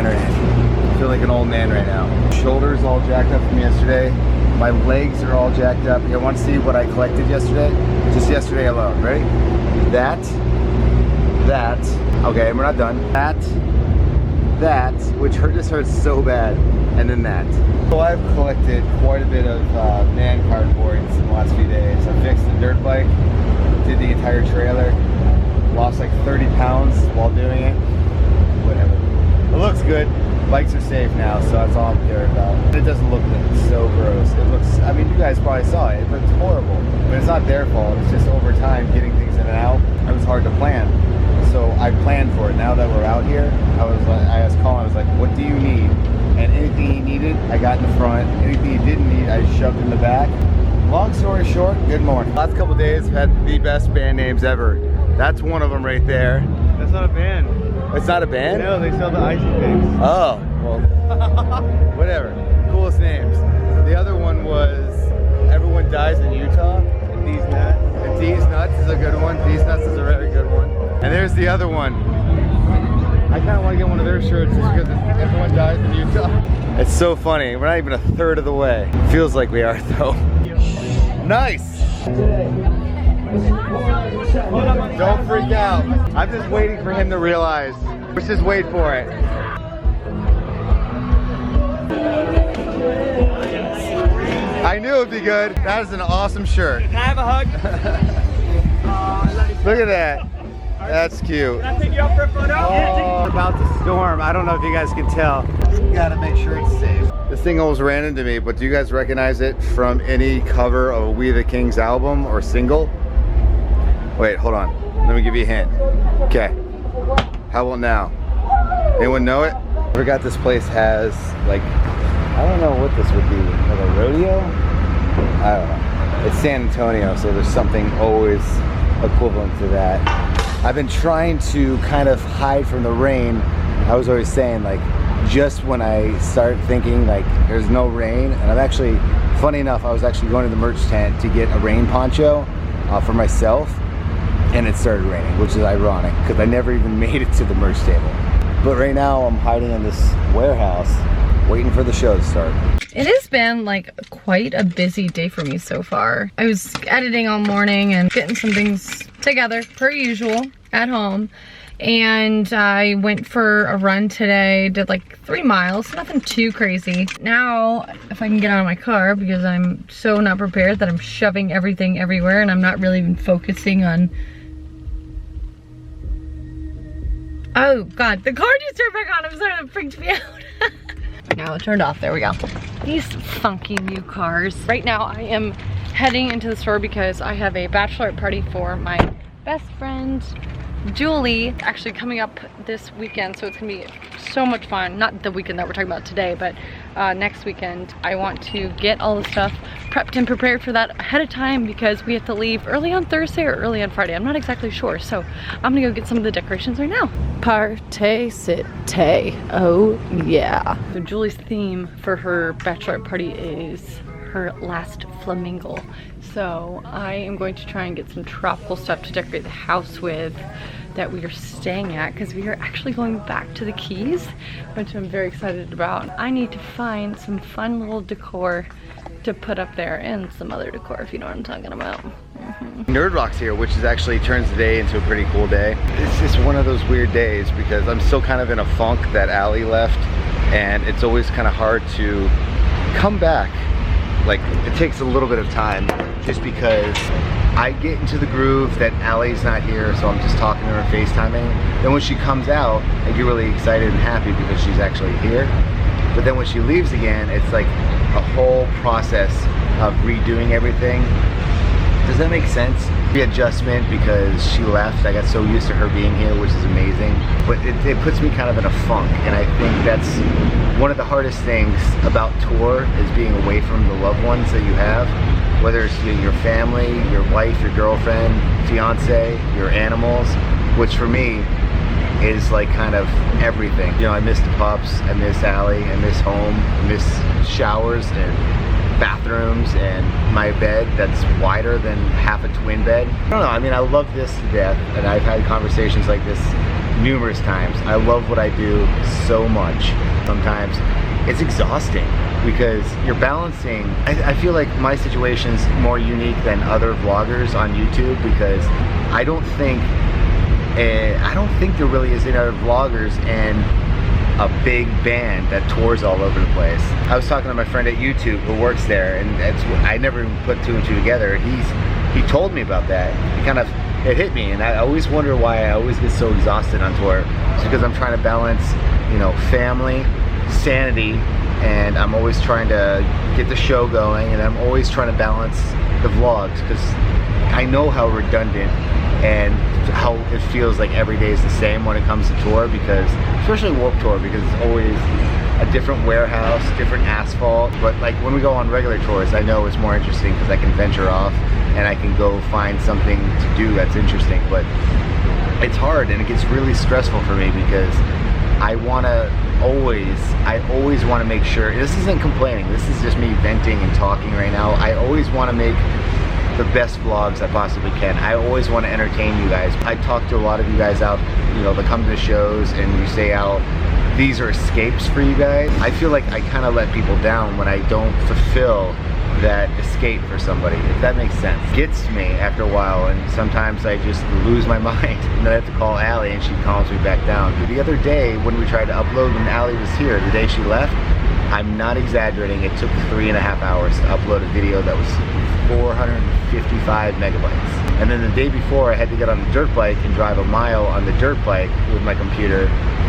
right now. I feel like an old man right now. Shoulders all jacked up from yesterday. My legs are all jacked up. You want to see what I collected yesterday? Just yesterday alone, ready? That, okay, we're not done. That, which just hurts so bad, and then that. So I've collected quite a bit of man cardboards in the last few days. I fixed the dirt bike, did the entire trailer, lost like 30 pounds while doing it. Whatever. It looks good. Bikes are safe now, so that's all I'm caring about. It doesn't look so gross. It looks, I mean, you guys probably saw it. It looks horrible. But it's not their fault. It's just over time getting things in and out. It was hard to plan. So I planned for it. Now that we're out here, I asked Colin, I was like, what do you need? And anything he needed, I got in the front. Anything he didn't need, I shoved in the back. Long story short, good morning. Last couple days, I've had the best band names ever. That's one of them right there. That's not a band. It's not a band? No, they sell the icy things. Oh, well, whatever. Coolest names. The other one was Everyone Dies in Utah. And These Nuts. And These Nuts is a good one. These Nuts is a very good one. And there's the other one. I kind of want to get one of their shirts just because Everyone Dies in Utah. It's so funny. We're not even a third of the way. Feels like we are though. Nice. Don't freak out. I'm just waiting for him to realize. Let's just wait for it. I knew it'd be good. That is an awesome shirt. Can I have a hug? Look at that. That's cute. Can I take you out for a photo? Oh, about to storm. I don't know if you guys can tell. Gotta make sure it's safe. This thing almost ran into me, but do you guys recognize it from any cover of a We the Kings album or single? Wait, hold on. Let me give you a hint. Okay. How about now? Anyone know it? I forgot this place has, like, I don't know what this would be. Like a rodeo? I don't know. It's San Antonio, so there's something always equivalent to that. I've been trying to kind of hide from the rain. I was always saying, like, just when I start thinking like there's no rain, and I'm actually, funny enough, I was actually going to the merch tent to get a rain poncho for myself, and it started raining, which is ironic because I never even made it to the merch table. But right now I'm hiding in this warehouse waiting for the show to start. It has been like quite a busy day for me so far. I was editing all morning and getting some things together per usual at home. And I went for a run today, did like 3 miles, nothing too crazy. Now, if I can get out of my car, because I'm so not prepared that I'm shoving everything everywhere and I'm not really even focusing on... Oh God, the car just turned back on. I'm sorry, that freaked me out. Now it turned off, there we go. These funky new cars. Right now I am heading into the store because I have a bachelorette party for my best friend, Julie, actually coming up this weekend, so it's gonna be so much fun. Not the weekend that we're talking about today, but next weekend. I want to get all the stuff prepped and prepared for that ahead of time because we have to leave early on Thursday or early on Friday. I'm not exactly sure, so I'm gonna go get some of the decorations right now. Partay cité, oh yeah. So Julie's theme for her bachelorette party is her last flamingo. So I am going to try and get some tropical stuff to decorate the house with that we are staying at, because we are actually going back to the Keys, which I'm very excited about. I need to find some fun little decor to put up there and some other decor, if you know what I'm talking about. Nerd Rock's here, which is actually turns the day into a pretty cool day. It's just one of those weird days because I'm still kind of in a funk that Allie left, and it's always kind of hard to come back. Like, it takes a little bit of time just because I get into the groove that Allie's not here, so I'm just talking to her, FaceTiming. Then when she comes out, I get really excited and happy because she's actually here. But then when she leaves again, it's like a whole process of redoing everything. Does that make sense? The adjustment because she left. I got so used to her being here, which is amazing. But it puts me kind of in a funk, and I think that's one of the hardest things about tour is being away from the loved ones that you have. Whether it's your family, your wife, your girlfriend, fiance, your animals, which for me is like kind of everything. You know, I miss the pups, I miss Allie, I miss home, I miss showers and bathrooms and my bed that's wider than half a twin bed. I don't know, I mean, I love this to death, and I've had conversations like this numerous times. I love what I do so much. Sometimes it's exhausting because you're balancing. I feel like my situation's more unique than other vloggers on YouTube because I don't think there really is any other vloggers and a big band that tours all over the place. I was talking to my friend at YouTube who works there, and I never even put two and two together. He told me about that. It hit me, and I always wonder why I always get so exhausted on tour. It's because I'm trying to balance, you know, family, sanity, and I'm always trying to get the show going, and I'm always trying to balance the vlogs because I know how redundant and how it feels like every day is the same when it comes to tour, because especially Warped Tour, because it's always a different warehouse, different asphalt. But like when we go on regular tours, I know it's more interesting because I can venture off and I can go find something to do that's interesting. But it's hard and it gets really stressful for me because I always want to make sure, this isn't complaining, this is just me venting and talking right now. I always want to make the best vlogs I possibly can. I always want to entertain you guys. I talk to a lot of you guys out, you know, that come to the shows and you say how these are escapes for you guys. I feel like I kind of let people down when I don't fulfill that escape for somebody, if that makes sense. It gets to me after a while, and sometimes I just lose my mind and then I have to call Allie and she calms me back down. The other day when we tried to upload when Allie was here, the day she left, I'm not exaggerating, it took 3.5 hours to upload a video that was 455 megabytes. And then the day before I had to get on the dirt bike and drive a mile on the dirt bike with my computer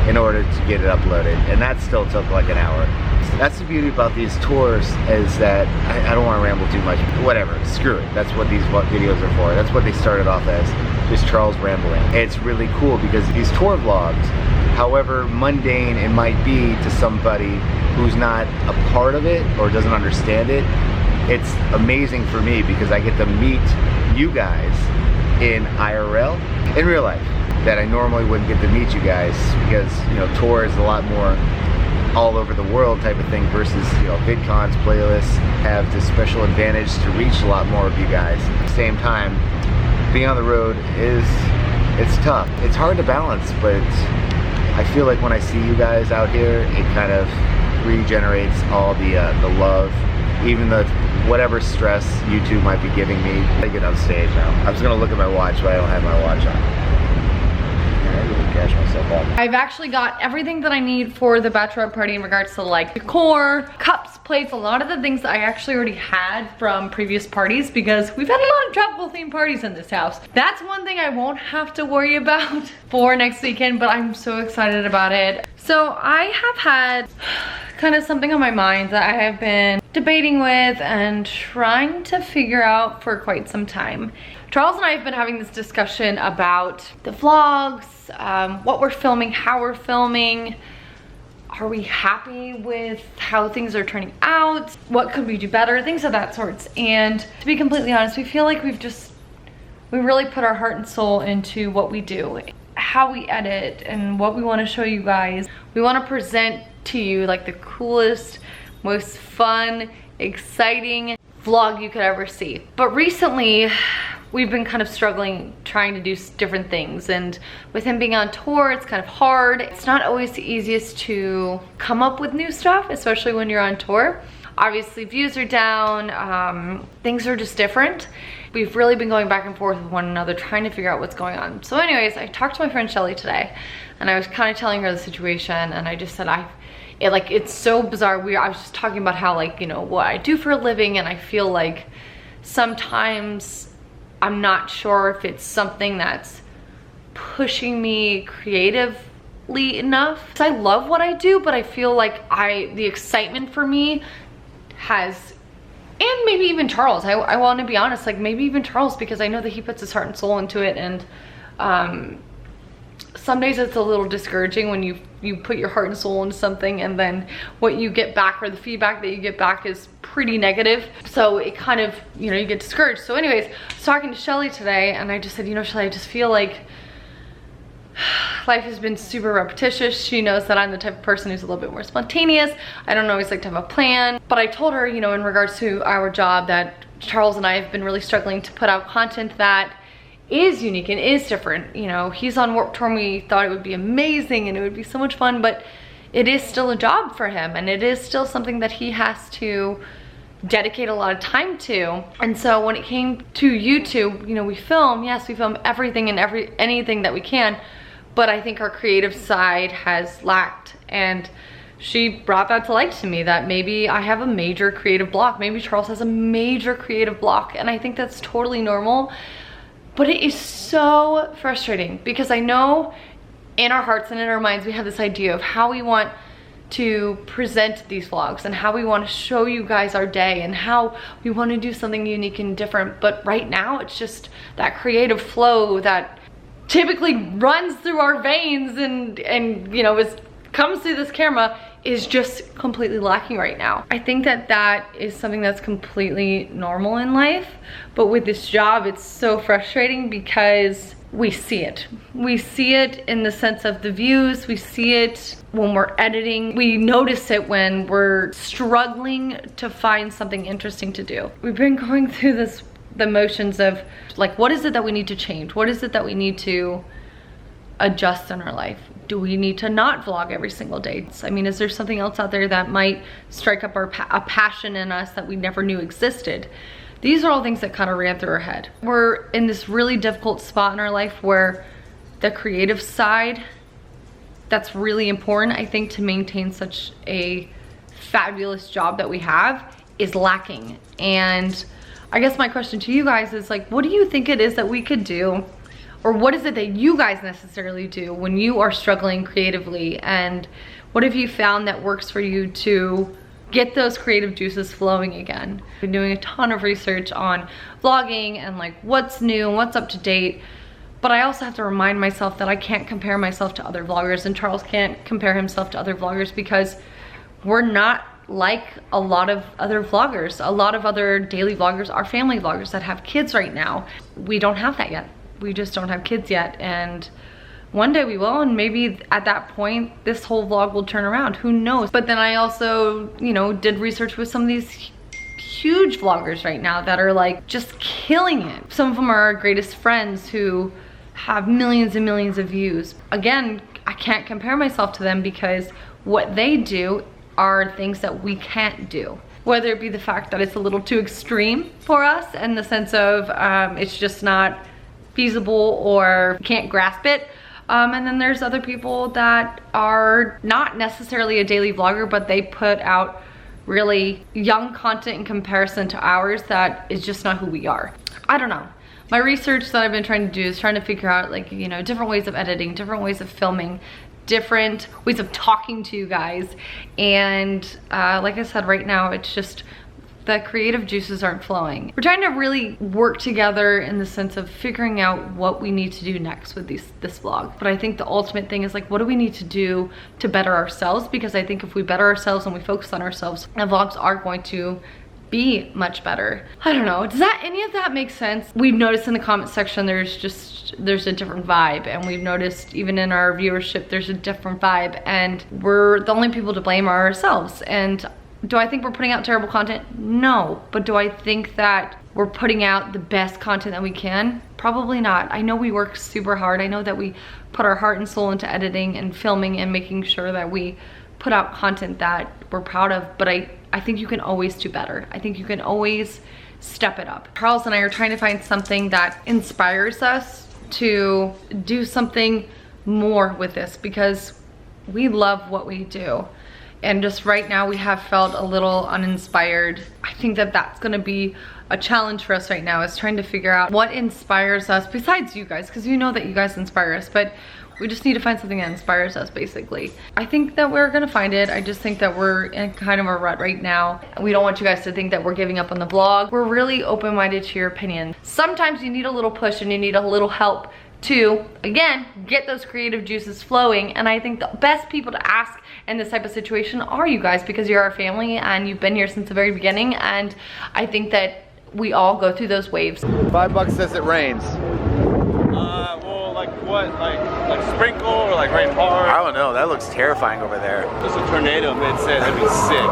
in order to get it uploaded. And that still took like an hour. That's the beauty about these tours, is that I don't want to ramble too much. Whatever, screw it. That's what these videos are for. That's what they started off as, just Charles rambling. It's really cool because these tour vlogs, however mundane it might be to somebody who's not a part of it or doesn't understand it, it's amazing for me because I get to meet you guys in IRL, in real life, that I normally wouldn't get to meet you guys because, you know, tour is a lot more all over the world type of thing versus, you know, VidCons, playlists have this special advantage to reach a lot more of you guys. At the same time, being on the road it's tough. It's hard to balance, but I feel like when I see you guys out here, it kind of regenerates all the love, even the whatever stress YouTube might be giving me. I get on stage now. I was gonna look at my watch, but I don't have my watch on. I really catch myself up. I've actually got everything that I need for the bachelorette party in regards to like decor, cups, plates, a lot of the things that I actually already had from previous parties because we've had a lot of tropical themed parties in this house. That's one thing I won't have to worry about for next weekend, but I'm so excited about it. So I have had kind of something on my mind that I have been debating with and trying to figure out for quite some time. Charles and I have been having this discussion about the vlogs, what we're filming, how we're filming. Are we happy with how things are turning out? What could we do better? Things of that sorts. And to be completely honest, we feel like we really put our heart and soul into what we do, how we edit, and what we want to show you guys. We want to present to you like the coolest, most fun, exciting vlog you could ever see. But recently, we've been kind of struggling trying to do different things, and with him being on tour, it's kind of hard. It's not always the easiest to come up with new stuff, especially when you're on tour. Obviously views are down, things are just different. We've really been going back and forth with one another trying to figure out what's going on. So anyways, I talked to my friend Shelly today and I was kind of telling her the situation, and I just said it's so bizarre. I was just talking about how, like, you know, what I do for a living, and I feel like sometimes I'm not sure if it's something that's pushing me creatively enough. I love what I do, but I feel like the excitement for me has, and maybe even Charles, I want to be honest, like maybe even Charles, because I know that he puts his heart and soul into it, and some days it's a little discouraging when you put your heart and soul into something and then what you get back, or the feedback that you get back, is pretty negative. So it kind of, you know, you get discouraged. So anyways, I was talking to Shelly today and I just said, you know, Shelly, I just feel like life has been super repetitious. She knows that I'm the type of person who's a little bit more spontaneous. I don't always like to have a plan. But I told her, you know, in regards to our job, that Charles and I have been really struggling to put out content that is unique and is different. You know, he's on Warped Tour and we thought it would be amazing and it would be so much fun, but it is still a job for him and it is still something that he has to dedicate a lot of time to. And so when it came to YouTube, you know, we film, yes, we film everything and anything that we can, but I think our creative side has lacked. And she brought that to light to me, that maybe I have a major creative block, maybe Charles has a major creative block, and I think that's totally normal. But it is so frustrating because I know in our hearts and in our minds we have this idea of how we want to present these vlogs and how we want to show you guys our day and how we want to do something unique and different. But right now it's just that creative flow that typically runs through our veins and you know, comes through this camera is just completely lacking right now. I think that that is something that's completely normal in life, but with this job it's so frustrating because we see it. We see it in the sense of the views, we see it when we're editing, we notice it when we're struggling to find something interesting to do. We've been going through the motions of like, what is it that we need to change? What is it that we need to adjust in our life? Do we need to not vlog every single day? I mean, is there something else out there that might strike up a passion in us that we never knew existed? These are all things that kind of ran through our head. We're in this really difficult spot in our life where the creative side, that's really important, I think, to maintain such a fabulous job that we have, is lacking. And I guess my question to you guys is like, what do you think it is that we could do? Or what is it that you guys necessarily do when you are struggling creatively? And what have you found that works for you to get those creative juices flowing again? I've been doing a ton of research on vlogging and like what's new and what's up to date. But I also have to remind myself that I can't compare myself to other vloggers, and Charles can't compare himself to other vloggers because we're not like a lot of other vloggers. A lot of other daily vloggers are family vloggers that have kids right now. We don't have that yet. We just don't have kids yet, and one day we will, and maybe at that point this whole vlog will turn around, who knows. But then I also, you know, did research with some of these huge vloggers right now that are like just killing it. Some of them are our greatest friends who have millions and millions of views. Again, I can't compare myself to them because what they do are things that we can't do. Whether it be the fact that it's a little too extreme for us in the sense of it's just not feasible or can't grasp it. And then there's other people that are not necessarily a daily vlogger, but they put out really young content in comparison to ours that is just not who we are. I don't know. My research that I've been trying to do is trying to figure out, like, you know, different ways of editing, different ways of filming, different ways of talking to you guys. And like I said, right now it's just the creative juices aren't flowing. We're trying to really work together in the sense of figuring out what we need to do next with this vlog. But I think the ultimate thing is like, what do we need to do to better ourselves? Because I think if we better ourselves and we focus on ourselves, the vlogs are going to be much better. I don't know, does any of that make sense? We've noticed in the comment section there's a different vibe, and we've noticed even in our viewership there's a different vibe, and we're the only people to blame are ourselves. And do I think we're putting out terrible content? No. But do I think that we're putting out the best content that we can? Probably not. I know we work super hard. I know that we put our heart and soul into editing and filming and making sure that we put out content that we're proud of, but I think you can always do better. I think you can always step it up. Charles and I are trying to find something that inspires us to do something more with this, because we love what we do. And just right now we have felt a little uninspired. I think that that's gonna be a challenge for us right now, is trying to figure out what inspires us besides you guys, because you know that you guys inspire us, but we just need to find something that inspires us, basically. I think that we're gonna find it. I just think that we're in kind of a rut right now. We don't want you guys to think that we're giving up on the vlog. We're really open-minded to your opinion. Sometimes you need a little push and you need a little help to, again, get those creative juices flowing. And I think the best people to ask in this type of situation are you guys, because you're our family and you've been here since the very beginning. And I think that we all go through those waves. $5 says it rains. Well, like what? Like sprinkle or like rain hard? I don't know, that looks terrifying over there. There's a tornado mid-set, that'd be sick.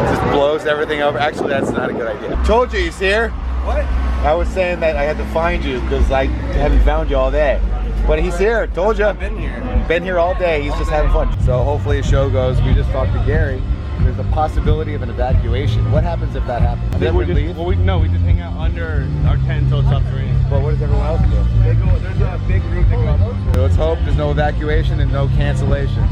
Just blows everything over. Actually, that's not a good idea. Told you he's here. What? I was saying that I had to find you because I haven't found you all day. But he's here, told you. I've been here. Been here all day, he's just having fun. So hopefully the show goes. We just talked to Gary. There's a possibility of an evacuation. What happens if that happens? Does everyone leave? Well, we just hang out under our tent until it stops raining. But what does everyone else do? They go, there's a big route that goes. So let's hope there's no evacuation and no cancellation.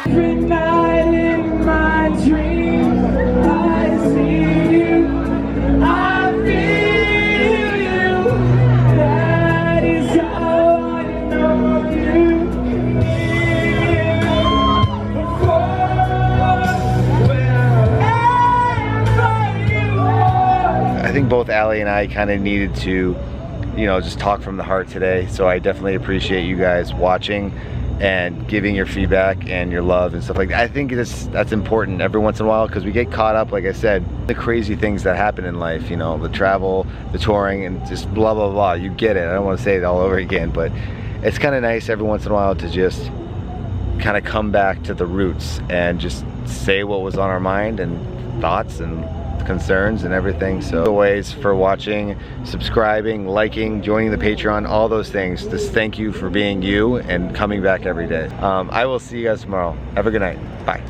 Every night in my dreams, I see you, I feel you. That is all I know you. I think both Allie and I kind of needed to, you know, just talk from the heart today. So I definitely appreciate you guys watching and giving your feedback and your love and stuff like that. I think that's important every once in a while because we get caught up, like I said, the crazy things that happen in life, you know, the travel, the touring, and just blah, blah, blah. You get it. I don't want to say it all over again, but it's kind of nice every once in a while to just kind of come back to the roots and just say what was on our mind and thoughts and concerns and everything. So the ways for watching, subscribing, liking, joining the Patreon, all those things. Just thank you for being you and coming back every day. I will see you guys tomorrow. Have a good night. Bye.